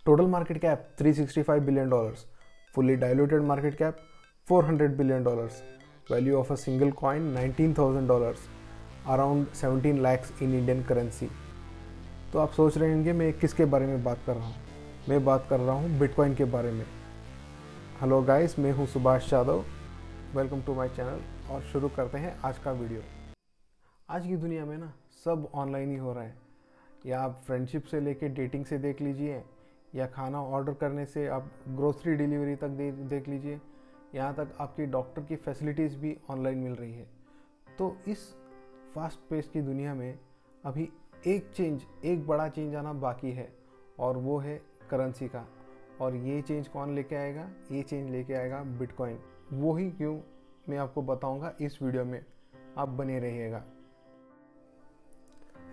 Total market cap $365 billion. Fully diluted market cap $400 billion. Value of a single coin $19,000. Around 17 lakhs in Indian currency. तो आप सोच रहे होंगे मैं किसके बारे में बात कर रहा हूँ। मैं बात कर रहा हूँ बिटकॉइन के बारे में। हेलो गाइस, मैं हूँ Subhash Yadav. Welcome to my channel और शुरू करते हैं आज का वीडियो। आज की दुनिया में ना सब ऑनलाइन ही हो रहा है। या आप फ्रेंडशिप से लेके डेटिंग से देख लीजिए, या खाना ऑर्डर करने से आप ग्रोसरी डिलीवरी तक देख लीजिए, यहाँ तक आपकी डॉक्टर की फैसिलिटीज़ भी ऑनलाइन मिल रही है। तो इस फास्ट पेस की दुनिया में अभी एक बड़ा चेंज आना बाकी है, और वो है करेंसी का। और ये चेंज कौन लेके आएगा? ये चेंज लेके आएगा बिटकॉइन। वो ही क्यों मैं आपको बताऊंगा इस वीडियो में, आप बने रहिएगा।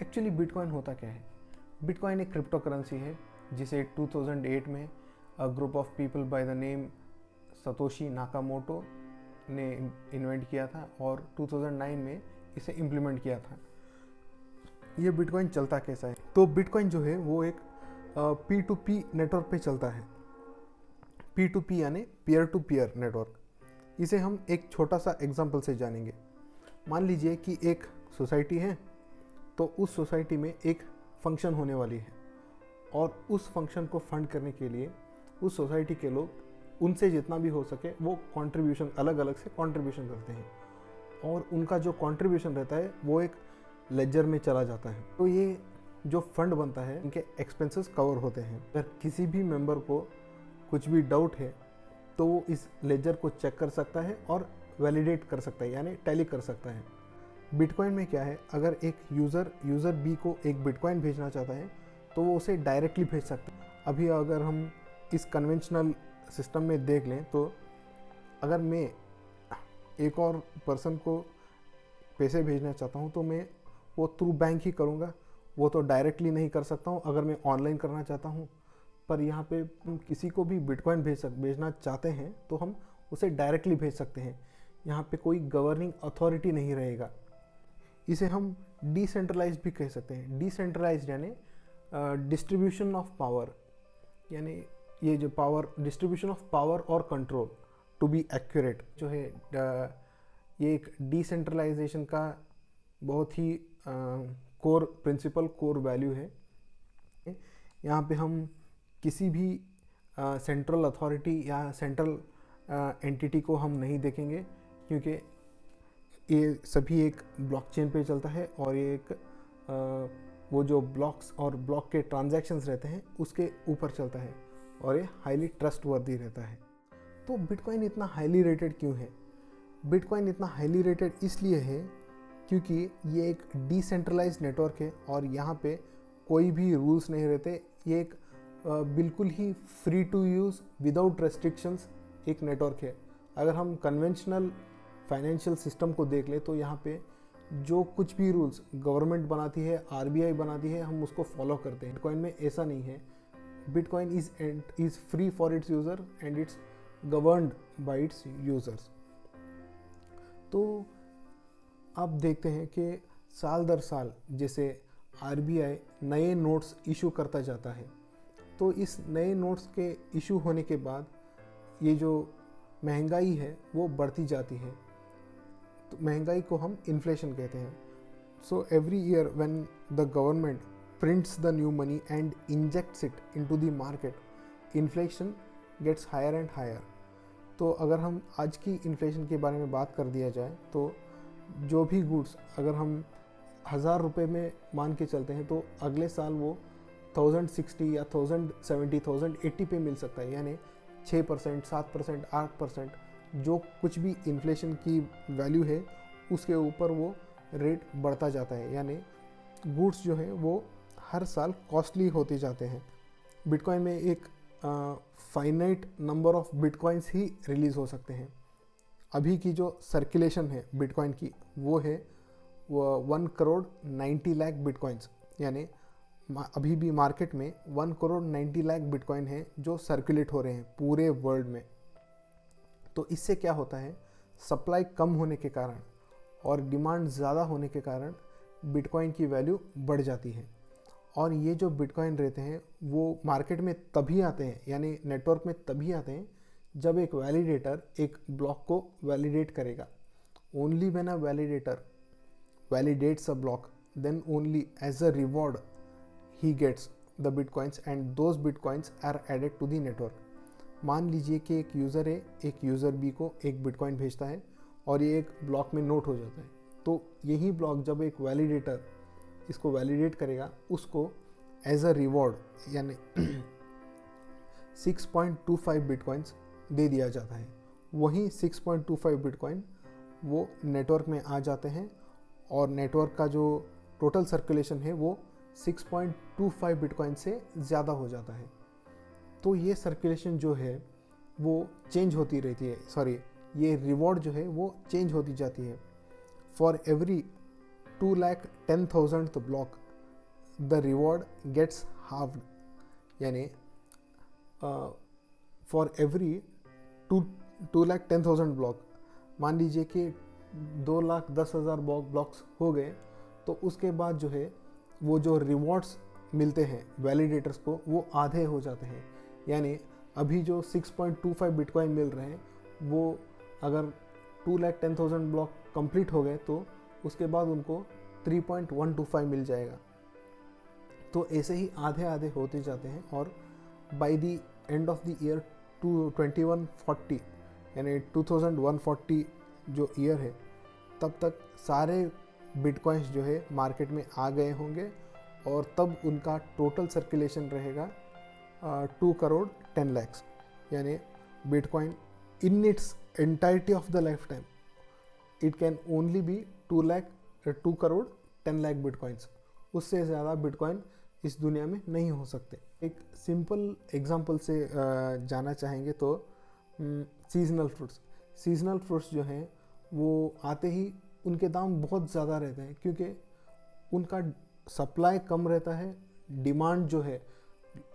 एक्चुअली बिटकॉइन होता क्या है? बिटकॉइन एक क्रिप्टो करेंसी है जिसे 2008 में a group of people by the name Satoshi Nakamoto ने इन्वेंट किया था, और 2009 में इसे इम्प्लीमेंट किया था। ये बिटकॉइन चलता कैसा है? तो बिटकॉइन जो है वो एक P2P नेटवर्क पे चलता है। P2P यानी पीयर टू पीयर नेटवर्क। इसे हम एक छोटा सा एग्जांपल से जानेंगे। मान लीजिए कि एक सोसाइटी है, तो उस सोसाइटी में एक फंक्शन होने वाली है, और उस फंक्शन को फंड करने के लिए उस सोसाइटी के लोग उनसे जितना भी हो सके वो कंट्रीब्यूशन अलग अलग से कंट्रीब्यूशन करते हैं, और उनका जो कंट्रीब्यूशन रहता है वो एक लेजर में चला जाता है। तो ये जो फंड बनता है इनके एक्सपेंसेस कवर होते हैं। अगर किसी भी मेंबर को कुछ भी डाउट है तो वो इस लेजर को चेक कर सकता है और वैलिडेट कर सकता है, यानी टैली कर सकता है। बिटकॉइन में क्या है, अगर एक यूज़र बी को एक बिटकॉइन भेजना चाहता है तो वो उसे डायरेक्टली भेज सकता है। अभी अगर हम इस कन्वेंशनल सिस्टम में देख लें तो अगर मैं एक और पर्सन को पैसे भेजना चाहता हूँ तो मैं वो थ्रू बैंक ही करूँगा, वो तो डायरेक्टली नहीं कर सकता हूँ अगर मैं ऑनलाइन करना चाहता हूँ। पर यहाँ पे किसी को भी बिटकॉइन भेजना चाहते हैं तो हम उसे डायरेक्टली भेज सकते हैं। यहाँ पे कोई गवर्निंग अथॉरिटी नहीं रहेगा। इसे हम डिसेंट्रलाइज भी कह सकते हैं। डिसेंट्रलाइज यानी डिस्ट्रीब्यूशन ऑफ पावर, यानी ये जो पावर, डिस्ट्रीब्यूशन ऑफ पावर और कंट्रोल टू बी एक्यूरेट जो है, ये एक डिसेंट्रलाइजेशन का बहुत ही कोर प्रिंसिपल, कोर वैल्यू है। यहाँ पे हम किसी भी सेंट्रल अथॉरिटी या सेंट्रल एंटिटी को हम नहीं देखेंगे, क्योंकि ये सभी एक ब्लॉकचेन पे चलता है, और ये एक वो जो ब्लॉक्स और ब्लॉक के ट्रांजैक्शंस रहते हैं उसके ऊपर चलता है, और ये हाईली ट्रस्टवर्दी रहता है। तो बिटकॉइन इतना हाईली रेटेड क्यों है? बिटकॉइन इतना हाईली रेटेड इसलिए है क्योंकि ये एक डिसेंट्रलाइज्ड नेटवर्क है, और यहाँ पे कोई भी रूल्स नहीं रहते। ये एक बिल्कुल ही free to use without restrictions एक नेटवर्क है। अगर हम कन्वेंशनल फाइनेंशियल सिस्टम को देख ले तो यहाँ पे जो कुछ भी रूल्स गवर्नमेंट बनाती है, आरबीआई बनाती है, हम उसको फॉलो करते हैं। बिटकॉइन में ऐसा नहीं है। Bitcoin is free for its user and it's governed bye it's users. तो आप देखते हैं कि साल दर साल जैसे आरबीआई नए नोट्स इशू करता जाता है, तो इस नए नोट्स के इशू होने के बाद ये जो महंगाई है वो बढ़ती जाती है। तो महंगाई को हम इन्फ्लेशन कहते हैं। So every year when the government prints the new money and injects it into the market, inflation gets higher and higher. तो अगर हम आज की इन्फ्लेशन के बारे में बात कर दिया जाए तो जो भी गुड्स अगर हम 1000 रुपये में मान के चलते हैं तो अगले साल वो 1060 या 1070, 1080 पे मिल सकता है, यानी 6%, 7%, 8% जो कुछ भी इन्फ्लेशन की वैल्यू है उसके ऊपर वो रेट बढ़ता जाता है। यानी गुड्स जो है वो हर साल कॉस्टली होते जाते हैं। बिटकॉइन में एक finite number of bitcoins he release हो सकते हैं। अभी की जो सर्कुलेशन है बिटकॉइन की वो है 1,90,00,000 बिटकॉइंस, यानी अभी भी मार्केट में 1,90,00,000 बिटकॉइन है जो सर्कुलेट हो रहे हैं पूरे वर्ल्ड में। तो इससे क्या होता है, सप्लाई कम होने के कारण और डिमांड ज़्यादा होने के कारण बिटकॉइन की वैल्यू बढ़ जाती है। और ये जो बिटकॉइन रहते हैं वो मार्केट में तभी आते हैं, यानी नेटवर्क में तभी आते हैं जब एक वैलिडेटर एक ब्लॉक को वैलिडेट करेगा. Only when a validator validates a block, then only as a reward he gets the bitcoins and those bitcoins are added to the network. मान लीजिए कि एक यूज़र है, एक यूज़र बी को एक बिटकॉइन भेजता है और ये एक ब्लॉक में नोट हो जाता है. तो यही ब्लॉक जब एक वैलिडेटर इसको वैलिडेट करेगा, उसको एज अ रिवॉर्ड यानी 6.25 बिटकॉइंस दे दिया जाता है. वही 6.25 बिटकॉइन वो नेटवर्क में आ जाते हैं और नेटवर्क का जो टोटल सर्कुलेशन है वो 6.25 बिटकॉइन से ज़्यादा हो जाता है. तो ये सर्कुलेशन जो है वो चेंज होती रहती है, सॉरी ये रिवॉर्ड जो है वो चेंज होती जाती है. For every 2,10,000th block the reward gets halved, यानी फॉर एवरी 2,10,000 ब्लॉक, मान लीजिए कि 2,10,000 ब्लॉक्स हो गए तो उसके बाद जो है वो जो रिवॉर्ड्स मिलते हैं वैलिडेटर्स को वो आधे हो जाते हैं. यानी अभी जो 6.25 बिटकॉइन मिल रहे हैं वो अगर 2,10,000 ब्लॉक कंप्लीट हो गए तो उसके बाद उनको 3.125 मिल जाएगा. तो ऐसे ही आधे आधे होते जाते हैं और by the end of the year 2140 यानी 2140 जो ईयर है तब तक सारे बिटकॉइंस जो है मार्केट में आ गए होंगे और तब उनका टोटल सर्कुलेशन रहेगा 2 करोड़ 10 lakhs. यानी bitcoin in its entirety of the life time it can only be 2 crore 10 lakh bitcoins. उससे ज़्यादा बिटकॉइन इस दुनिया में नहीं हो सकते. एक सिंपल एग्जांपल से जाना चाहेंगे तो सीजनल फ्रूट्स जो हैं वो आते ही उनके दाम बहुत ज़्यादा रहते हैं क्योंकि उनका सप्लाई कम रहता है, डिमांड जो है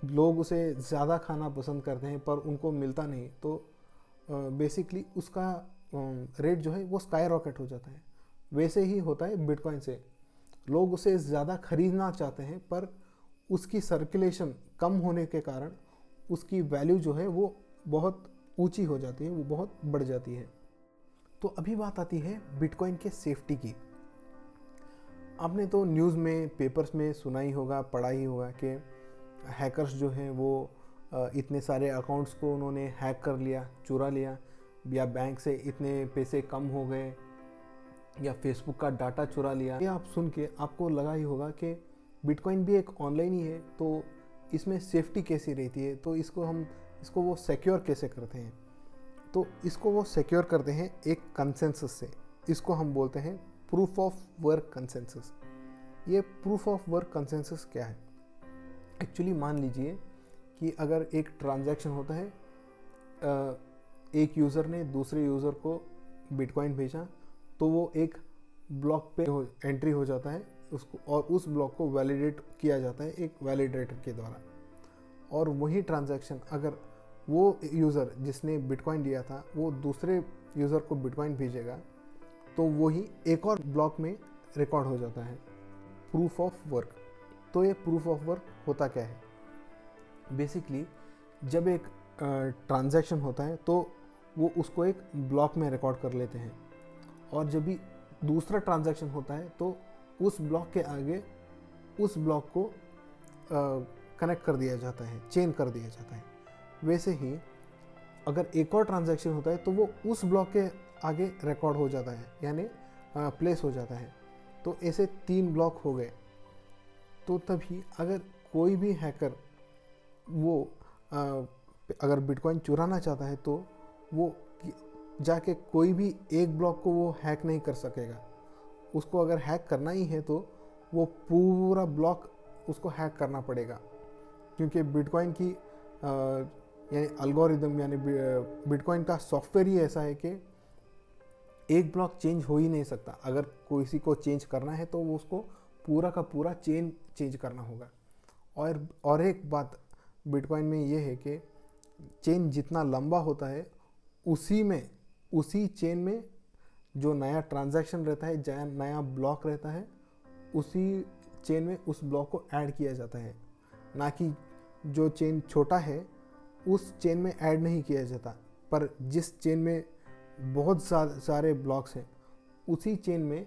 लोग उसे ज़्यादा खाना पसंद करते हैं पर उनको मिलता नहीं. तो बेसिकली उसका रेट जो है वो स्काई रॉकेट हो जाता है. वैसे ही होता है बिटकॉइन से, लोग उसे ज़्यादा खरीदना चाहते हैं पर उसकी सर्कुलेशन कम होने के कारण उसकी वैल्यू जो है वो बहुत ऊंची हो जाती है, वो बहुत बढ़ जाती है. तो अभी बात आती है बिटकॉइन के सेफ्टी की. आपने तो न्यूज़ में, पेपर्स में सुना ही होगा, पढ़ा ही होगा कि हैकर्स जो हैं वो इतने सारे अकाउंट्स को उन्होंने हैक कर लिया, चुरा लिया, या बैंक से इतने पैसे कम हो गए, या फेसबुक का डाटा चुरा लिया. ये आप सुन के आपको लगा ही होगा कि बिटकॉइन भी एक ऑनलाइन ही है तो इसमें सेफ्टी कैसी रहती है, तो इसको वो सिक्योर कैसे करते हैं. तो इसको वो सिक्योर करते हैं एक कंसेंसस से. इसको हम बोलते हैं प्रूफ ऑफ वर्क कंसेंसस. ये प्रूफ ऑफ वर्क कंसेंसस क्या है? एक्चुअली मान लीजिए कि अगर एक ट्रांजैक्शन होता है, एक यूज़र ने दूसरे यूज़र को बिटकॉइन भेजा तो वो एक ब्लॉक पे एंट्री हो जाता है उसको, और उस ब्लॉक को वैलिडेट किया जाता है एक वैलिडेटर के द्वारा. और वही ट्रांजैक्शन अगर वो यूज़र जिसने बिटकॉइन लिया था वो दूसरे यूज़र को बिटकॉइन भेजेगा तो वही एक और ब्लॉक में रिकॉर्ड हो जाता है, प्रूफ ऑफ वर्क. तो ये प्रूफ ऑफ वर्क होता क्या है? बेसिकली जब एक ट्रांजैक्शन होता है तो वो उसको एक ब्लॉक में रिकॉर्ड कर लेते हैं, और जब भी दूसरा ट्रांजैक्शन होता है तो उस ब्लॉक के आगे उस ब्लॉक को कनेक्ट कर दिया जाता है, चेन कर दिया जाता है. वैसे ही अगर एक और ट्रांजैक्शन होता है तो वो उस ब्लॉक के आगे रिकॉर्ड हो जाता है, यानी प्लेस हो जाता है. तो ऐसे 3 ब्लॉक हो गए. तो तभी अगर कोई भी हैकर वो अगर बिटकॉइन चुराना चाहता है तो वो जाके कोई भी एक ब्लॉक को वो हैक नहीं कर सकेगा. उसको अगर हैक करना ही है तो वो पूरा ब्लॉक उसको हैक करना पड़ेगा, क्योंकि बिटकॉइन की यानी एल्गोरिदम यानी बिटकॉइन का सॉफ्टवेयर ही ऐसा है कि एक ब्लॉक चेंज हो ही नहीं सकता. अगर किसी को चेंज करना है तो वो उसको पूरा का पूरा चेन चेंज करना होगा. और एक बात बिटकॉइन में ये है कि चेन जितना लंबा होता है उसी चेन में जो नया ट्रांजैक्शन रहता है, नया ब्लॉक रहता है, उसी चेन में उस ब्लॉक को ऐड किया जाता है, ना कि जो चेन छोटा है उस चेन में ऐड नहीं किया जाता। पर जिस चेन में बहुत सारे ब्लॉक्स हैं उसी चेन में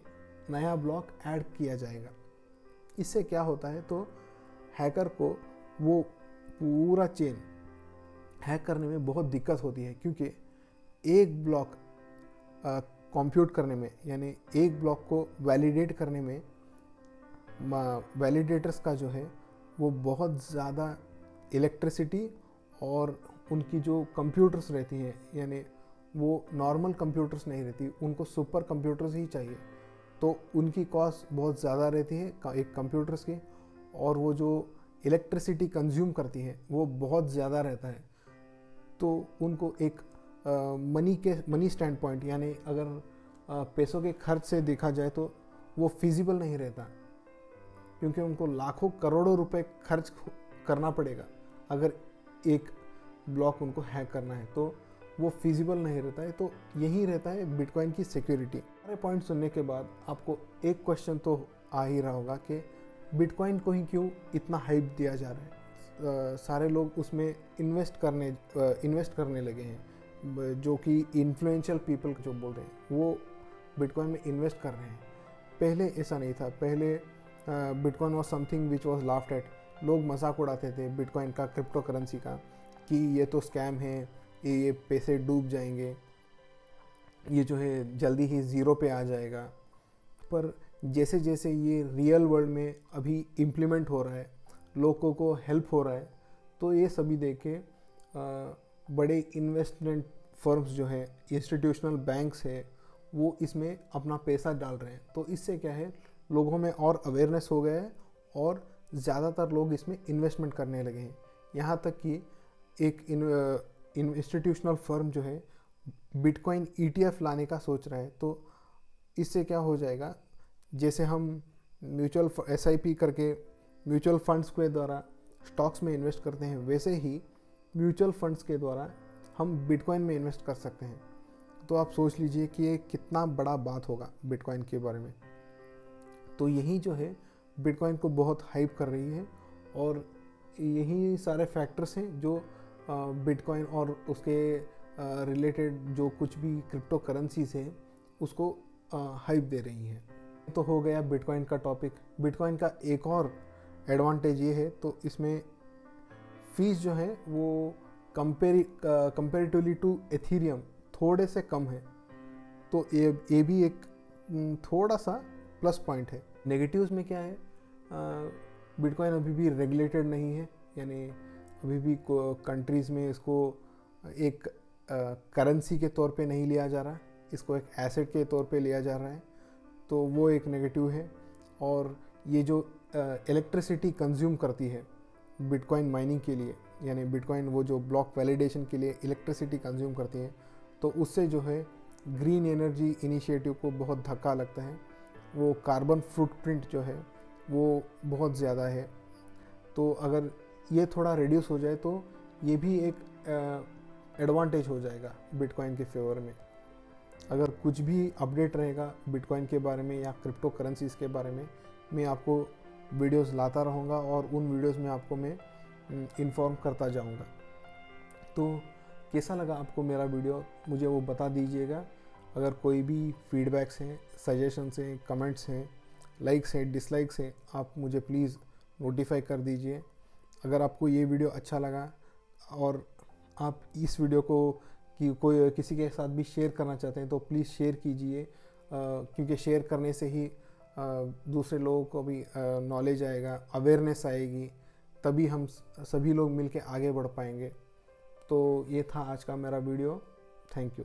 नया ब्लॉक ऐड किया जाएगा। इससे क्या होता है, तो हैकर को वो पूरा चेन हैक करने में बहुत दिक्कत होती है, क्योंकि एक ब्लॉक कंप्यूट करने में, यानी एक ब्लॉक को वैलिडेट करने में वैलिडेटर्स का जो है वो बहुत ज़्यादा इलेक्ट्रिसिटी और उनकी जो कंप्यूटर्स रहती हैं, यानी वो नॉर्मल कंप्यूटर्स नहीं रहती, उनको सुपर कंप्यूटर्स ही चाहिए। तो उनकी कॉस्ट बहुत ज़्यादा रहती है एक कंप्यूटर्स की, और वो जो इलेक्ट्रिसिटी कंज्यूम करती है वो बहुत ज़्यादा रहता है। तो उनको एक मनी स्टैंड पॉइंट, यानी अगर पैसों के खर्च से देखा जाए तो वो फिजिबल नहीं रहता, क्योंकि उनको लाखों करोड़ों रुपए खर्च करना पड़ेगा अगर एक ब्लॉक उनको हैक करना है, तो वो फिजिबल नहीं रहता है। तो यही रहता है बिटकॉइन की सिक्योरिटी। सारे पॉइंट सुनने के बाद आपको एक क्वेश्चन तो आ ही रहा होगा कि बिटकॉइन को ही क्यों इतना हाइप दिया जा रहा है। सारे लोग उसमें इन्वेस्ट करने लगे हैं, जो कि इन्फ्लुएंशियल पीपल जो बोल रहे हैं वो बिटकॉइन में इन्वेस्ट कर रहे हैं। पहले ऐसा नहीं था, पहले bitcoin was something which was laughed eight. लोग मजाक उड़ाते थे बिटकॉइन का, क्रिप्टो करेंसी का, कि ये तो स्कैम है, ये पैसे डूब जाएंगे, ये जो है जल्दी ही ज़ीरो पे आ जाएगा। पर जैसे जैसे ये रियल वर्ल्ड में अभी इम्प्लीमेंट हो रहा है, लोगों को हेल्प हो रहा है, तो ये सभी देख के बड़े इन्वेस्टमेंट फर्म्स जो है, इंस्टीट्यूशनल बैंक्स है, वो इसमें अपना पैसा डाल रहे हैं। तो इससे क्या है, लोगों में और अवेयरनेस हो गया है और ज़्यादातर लोग इसमें इन्वेस्टमेंट करने लगे हैं। यहाँ तक कि एक इंस्टीट्यूशनल फर्म जो है बिटकॉइन ETF लाने का सोच रहा है। तो इससे क्या हो जाएगा, जैसे हम म्यूचुअल SIP करके म्यूचुअल फंड्स के द्वारा स्टॉक्स में इन्वेस्ट करते हैं, वैसे ही म्यूचुअल फंड्स के द्वारा हम बिटकॉइन में इन्वेस्ट कर सकते हैं। तो आप सोच लीजिए कि ये कितना बड़ा बात होगा बिटकॉइन के बारे में। तो यही जो है बिटकॉइन को बहुत हाइप कर रही है, और यही सारे फैक्टर्स हैं जो बिटकॉइन और उसके रिलेटेड जो कुछ भी क्रिप्टो करेंसीज हैं उसको हाइप दे रही हैं। तो हो गया बिटकॉइन का टॉपिक। बिटकॉइन का एक और एडवांटेज ये है, तो इसमें फीस जो है वो कंपेरेटिवली टू एथीरियम थोड़े से कम है। तो ये भी एक थोड़ा सा प्लस पॉइंट है। नेगेटिव्स में क्या है, बिटकॉइन अभी भी रेगुलेटेड नहीं है, यानी अभी भी कंट्रीज़ में इसको एक करेंसी के तौर पे नहीं लिया जा रहा, इसको एक एसेट के तौर पे लिया जा रहा है। तो वो एक नेगेटिव है। और ये जो इलेक्ट्रिसिटी कंज्यूम करती है बिटकॉइन माइनिंग के लिए, यानी बिटकॉइन वो जो ब्लॉक वैलिडेशन के लिए इलेक्ट्रिसिटी कंज्यूम करती है, तो उससे जो है ग्रीन एनर्जी इनिशिएटिव को बहुत धक्का लगता है। वो कार्बन फुटप्रिंट जो है वो बहुत ज़्यादा है। तो अगर ये थोड़ा रिड्यूस हो जाए तो ये भी एक एडवांटेज हो जाएगा बिटकॉइन के फेवर में। अगर कुछ भी अपडेट रहेगा बिटकॉइन के बारे में या क्रिप्टो करेंसीज के बारे में, मैं आपको वीडियोस लाता रहूँगा और उन वीडियोस में आपको मैं इन्फॉर्म करता जाऊँगा। तो कैसा लगा आपको मेरा वीडियो, मुझे वो बता दीजिएगा। अगर कोई भी फीडबैक्स हैं, सजेशंस हैं, कमेंट्स हैं, लाइक्स हैं, डिसलाइक्स हैं, आप मुझे प्लीज़ नोटिफाई कर दीजिए। अगर आपको ये वीडियो अच्छा लगा और आप इस वीडियो को कोई किसी के साथ भी शेयर करना चाहते हैं तो प्लीज़ शेयर कीजिए, क्योंकि शेयर करने से ही दूसरे लोगों को भी नॉलेज आएगा, अवेयरनेस आएगी, तभी हम सभी लोग मिलके आगे बढ़ पाएंगे। तो ये था आज का मेरा वीडियो। Thank you.